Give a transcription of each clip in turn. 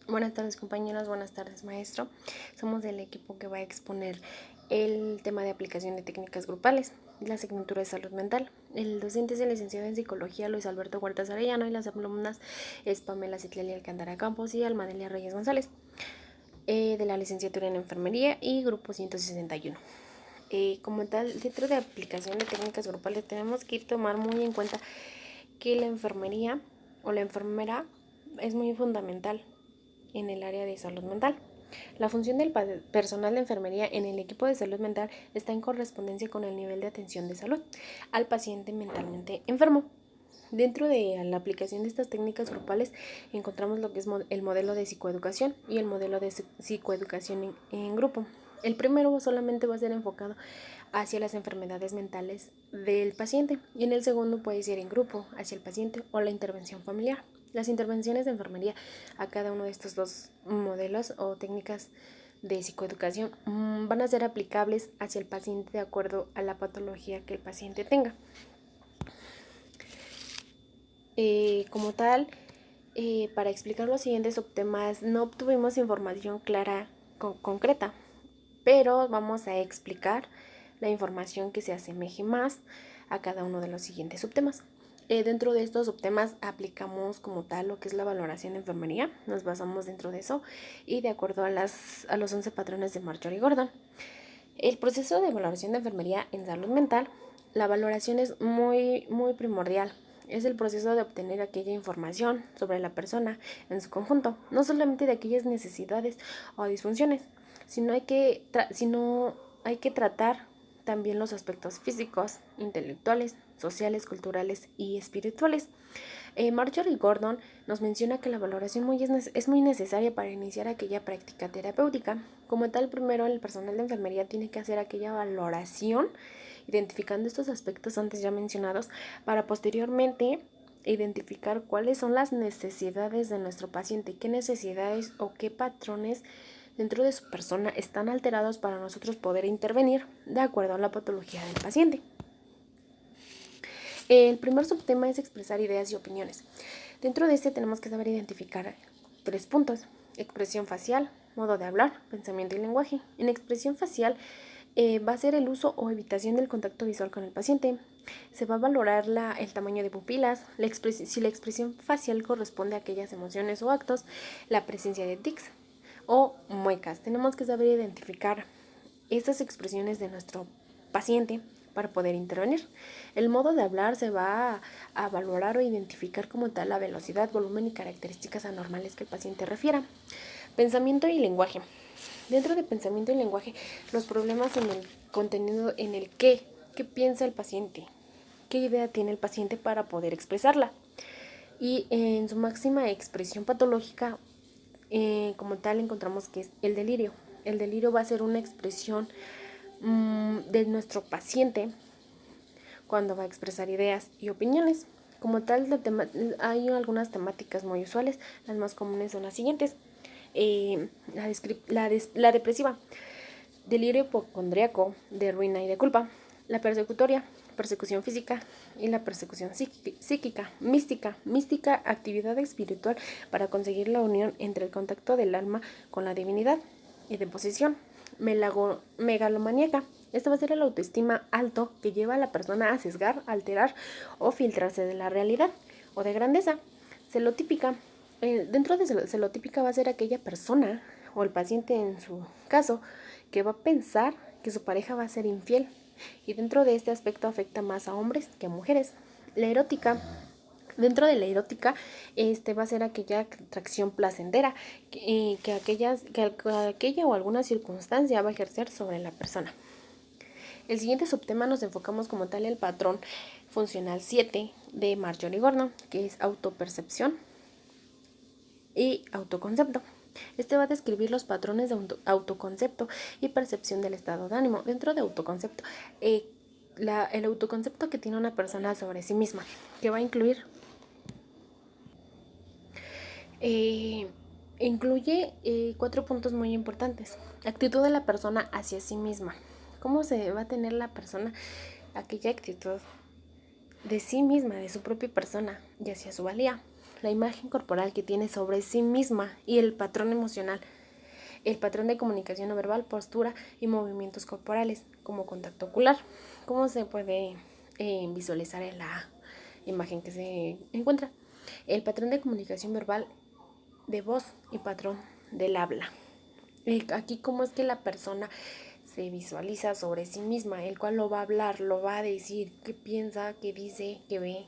Buenas tardes, compañeros, buenas tardes, maestro. Somos del equipo que va a exponer el tema de aplicación de técnicas grupales, la asignatura de salud mental. El docente es el licenciado en psicología Luis Alberto Huertas Arellano y las alumnas es Pamela Citlali Alcántara Campos y Almadelia Reyes González, de la licenciatura en enfermería y grupo 161. Como tal, dentro de aplicación de técnicas grupales tenemos que tomar muy en cuenta que la enfermería o la enfermera es muy fundamental en el área de salud mental. La función del personal de enfermería en el equipo de salud mental está en correspondencia con el nivel de atención de salud al paciente mentalmente enfermo. Dentro de la aplicación de estas técnicas grupales encontramos lo que es el modelo de psicoeducación y el modelo de psicoeducación en grupo. El primero solamente va a ser enfocado hacia las enfermedades mentales del paciente y en el segundo puede ser en grupo hacia el paciente o la intervención familiar. Las intervenciones de enfermería a cada uno de estos dos modelos o técnicas de psicoeducación van a ser aplicables hacia el paciente de acuerdo a la patología que el paciente tenga. Como tal, para explicar los siguientes subtemas no obtuvimos información clara concreta, pero vamos a explicar la información que se asemeje más a cada uno de los siguientes subtemas. Dentro de estos subtemas aplicamos como tal lo que es la valoración de enfermería, nos basamos dentro de eso y de acuerdo a los 11 patrones de Marjorie Gordon. El proceso de valoración de enfermería en salud mental, la valoración es muy primordial. Es el proceso de obtener aquella información sobre la persona en su conjunto, no solamente de aquellas necesidades o disfunciones, sino hay que tratar también los aspectos físicos, intelectuales, sociales, culturales y espirituales. Marjorie Gordon nos menciona que la valoración es muy necesaria para iniciar aquella práctica terapéutica. Como tal, primero el personal de enfermería tiene que hacer aquella valoración, identificando estos aspectos antes ya mencionados, para posteriormente identificar cuáles son las necesidades de nuestro paciente, qué necesidades o qué patrones dentro de su persona están alterados para nosotros poder intervenir de acuerdo a la patología del paciente. El primer subtema es expresar ideas y opiniones. Dentro de este tenemos que saber identificar 3 puntos: expresión facial, modo de hablar, pensamiento y lenguaje. En expresión facial va a ser el uso o evitación del contacto visual con el paciente. Se va a valorar el tamaño de pupilas, si la expresión facial corresponde a aquellas emociones o actos, la presencia de tics o muecas. Tenemos que saber identificar estas expresiones de nuestro paciente para poder intervenir. El modo de hablar se va a valorar o identificar como tal la velocidad, volumen y características anormales que el paciente refiera. Pensamiento y lenguaje. Dentro de pensamiento y lenguaje, los problemas en el contenido, en el qué piensa el paciente, qué idea tiene el paciente para poder expresarla. Y en su máxima expresión patológica, como tal, encontramos que es el delirio. El delirio va a ser una expresión de nuestro paciente cuando va a expresar ideas y opiniones. Como tal, hay algunas temáticas muy usuales. Las más comunes son las siguientes: la depresiva, delirio hipocondríaco, de ruina y de culpa; la persecutoria, persecución física; y la persecución psíquica, mística, actividad espiritual para conseguir la unión entre el contacto del alma con la divinidad; y de posesión, megalomaníaca. Esto va a ser el autoestima alto que lleva a la persona a sesgar, alterar o filtrarse de la realidad; o de grandeza, celotípica. Dentro de celotípica va a ser aquella persona o el paciente en su caso que va a pensar que su pareja va a ser infiel, y dentro de este aspecto afecta más a hombres que a mujeres. La erótica. Dentro de la erótica, va a ser aquella atracción placentera que aquella o alguna circunstancia va a ejercer sobre la persona. El siguiente subtema nos enfocamos como tal el patrón funcional 7 de Marjorie Gordon, que es autopercepción y autoconcepto. Este va a describir los patrones de autoconcepto y percepción del estado de ánimo. Dentro de autoconcepto, el autoconcepto que tiene una persona sobre sí misma, que va a incluir incluye 4 puntos muy importantes. Actitud de la persona hacia sí misma. ¿Cómo se va a tener la persona aquella actitud de sí misma, de su propia persona y hacia su valía? la imagen corporal que tiene sobre sí misma y el patrón emocional, el patrón de comunicación no verbal, postura y movimientos corporales, como contacto ocular. ¿Cómo se puede visualizar en la imagen que se encuentra? El patrón de comunicación verbal de voz y patrón del habla. Aquí cómo es que la persona se visualiza sobre sí misma, el cual lo va a hablar, lo va a decir, qué piensa, qué dice, qué ve,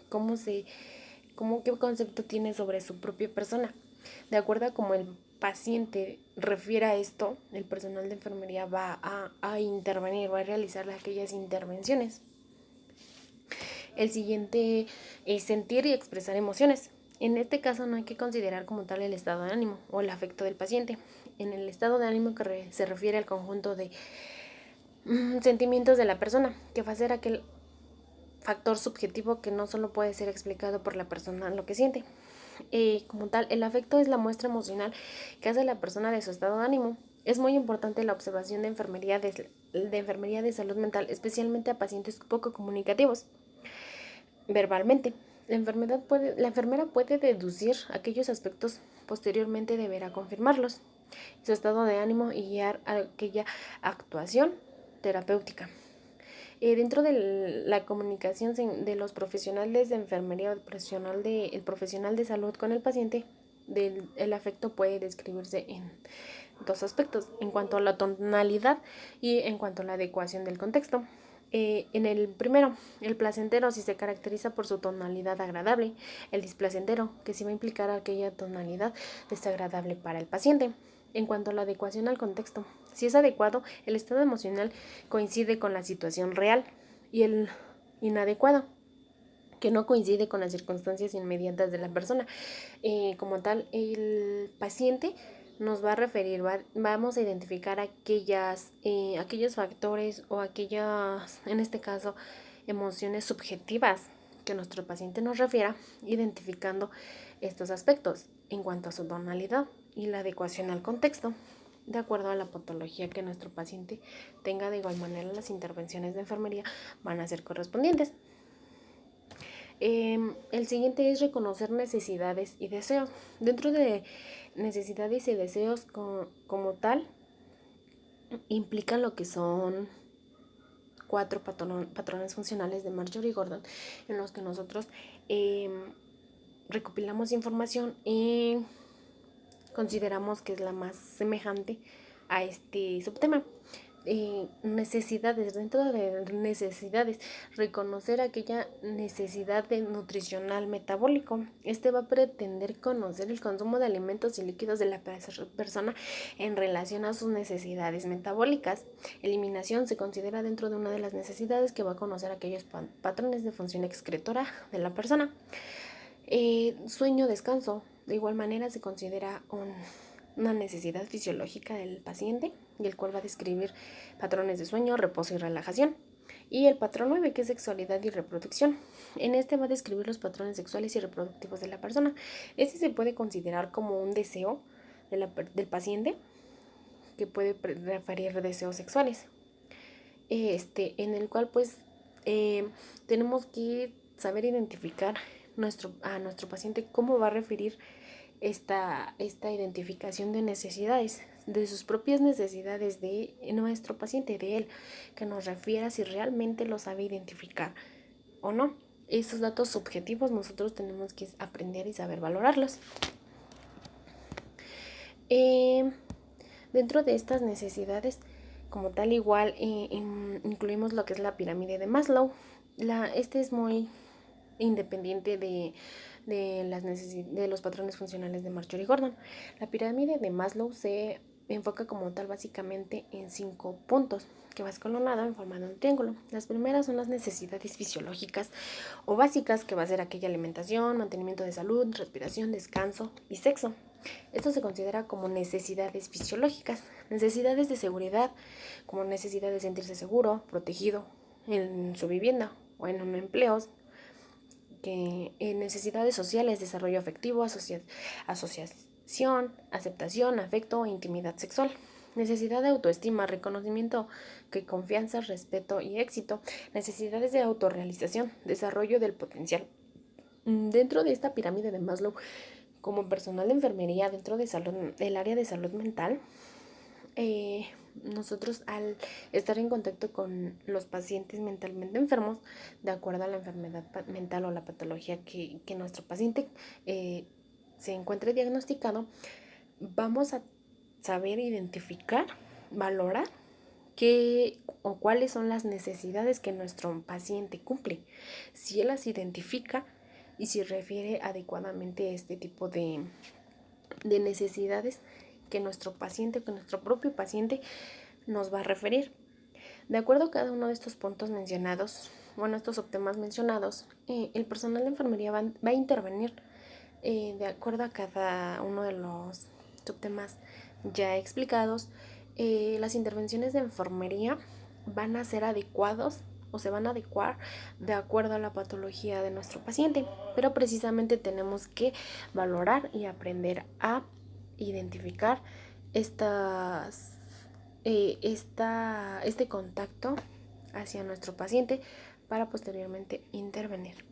qué concepto tiene sobre su propia persona. De acuerdo a cómo el paciente refiere a esto, el personal de enfermería va a intervenir, va a realizar aquellas intervenciones. El siguiente es sentir y expresar emociones. En este caso no hay que considerar como tal el estado de ánimo o el afecto del paciente. En el estado de ánimo que se refiere al conjunto de sentimientos de la persona, que va a ser aquel factor subjetivo que no solo puede ser explicado por la persona lo que siente. Como tal, el afecto es la muestra emocional que hace la persona de su estado de ánimo. Es muy importante la observación de enfermería de salud mental, especialmente a pacientes poco comunicativos verbalmente. La enfermera puede deducir aquellos aspectos, posteriormente deberá confirmarlos, su estado de ánimo y guiar a aquella actuación terapéutica. Dentro de la comunicación de los profesionales de enfermería o el profesional de salud con el paciente, el afecto puede describirse en dos aspectos, en cuanto a la tonalidad y en cuanto a la adecuación del contexto. En el primero, el placentero si se caracteriza por su tonalidad agradable, el displacentero que sí va a implicar aquella tonalidad desagradable para el paciente. En cuanto a la adecuación al contexto, si es adecuado, el estado emocional coincide con la situación real, y el inadecuado, que no coincide con las circunstancias inmediatas de la persona. Como tal, el paciente nos va a referir, vamos a identificar aquellos factores o aquellas, en este caso, emociones subjetivas que nuestro paciente nos refiera, identificando estos aspectos en cuanto a su tonalidad y la adecuación al contexto, de acuerdo a la patología que nuestro paciente tenga. De igual manera, las intervenciones de enfermería van a ser correspondientes. El siguiente es reconocer necesidades y deseos. Dentro de necesidades y deseos como tal, implican lo que son 4 patrones funcionales de Marjorie Gordon, en los que nosotros recopilamos información y consideramos que es la más semejante a este subtema. Necesidades, dentro de necesidades, reconocer aquella necesidad de nutricional metabólico. Este va a pretender conocer el consumo de alimentos y líquidos de la persona en relación a sus necesidades metabólicas. Eliminación se considera dentro de una de las necesidades, que va a conocer aquellos patrones de función excretora de la persona. Sueño, descanso, de igual manera se considera una necesidad fisiológica del paciente, y el cual va a describir patrones de sueño, reposo y relajación. Y el patrón 9, que es sexualidad y reproducción. En este va a describir los patrones sexuales y reproductivos de la persona. Este se puede considerar como un deseo del paciente, que puede referir deseos sexuales. En el cual pues tenemos que saber identificar a nuestro paciente cómo va a referir esta identificación de necesidades, de sus propias necesidades de nuestro paciente, de él, que nos refiera si realmente lo sabe identificar o no. Esos datos subjetivos nosotros tenemos que aprender y saber valorarlos. Dentro de estas necesidades, como tal, igual incluimos lo que es la pirámide de Maslow. Este es muy independiente de los patrones funcionales de Marjorie Gordon. La pirámide de Maslow se enfoca como tal básicamente en 5 puntos, que va escalonado en forma de un triángulo. Las primeras son las necesidades fisiológicas o básicas, que va a ser aquella alimentación, mantenimiento de salud, respiración, descanso y sexo. Esto se considera como necesidades fisiológicas. Necesidades de seguridad, como necesidad de sentirse seguro, protegido en su vivienda o en un empleo. Necesidades sociales, desarrollo afectivo, asociación, aceptación, afecto e intimidad sexual. Necesidad de autoestima, reconocimiento, confianza, respeto y éxito. Necesidades de autorrealización, desarrollo del potencial Dentro de esta pirámide de Maslow, como personal de enfermería dentro de del área de salud mental, nosotros al estar en contacto con los pacientes mentalmente enfermos, de acuerdo a la enfermedad mental o la patología que nuestro paciente se encuentre diagnosticado, vamos a saber identificar, valorar qué o cuáles son las necesidades que nuestro paciente cumple. Si él las identifica y si refiere adecuadamente a este tipo de necesidades que nuestro paciente, que nuestro propio paciente nos va a referir. De acuerdo a cada uno de estos puntos mencionados, bueno, estos subtemas mencionados, el personal de enfermería va a intervenir de acuerdo a cada uno de los subtemas ya explicados. Las intervenciones de enfermería van a ser adecuados o se van a adecuar de acuerdo a la patología de nuestro paciente, pero precisamente tenemos que valorar y aprender a identificar este contacto hacia nuestro paciente para posteriormente intervenir.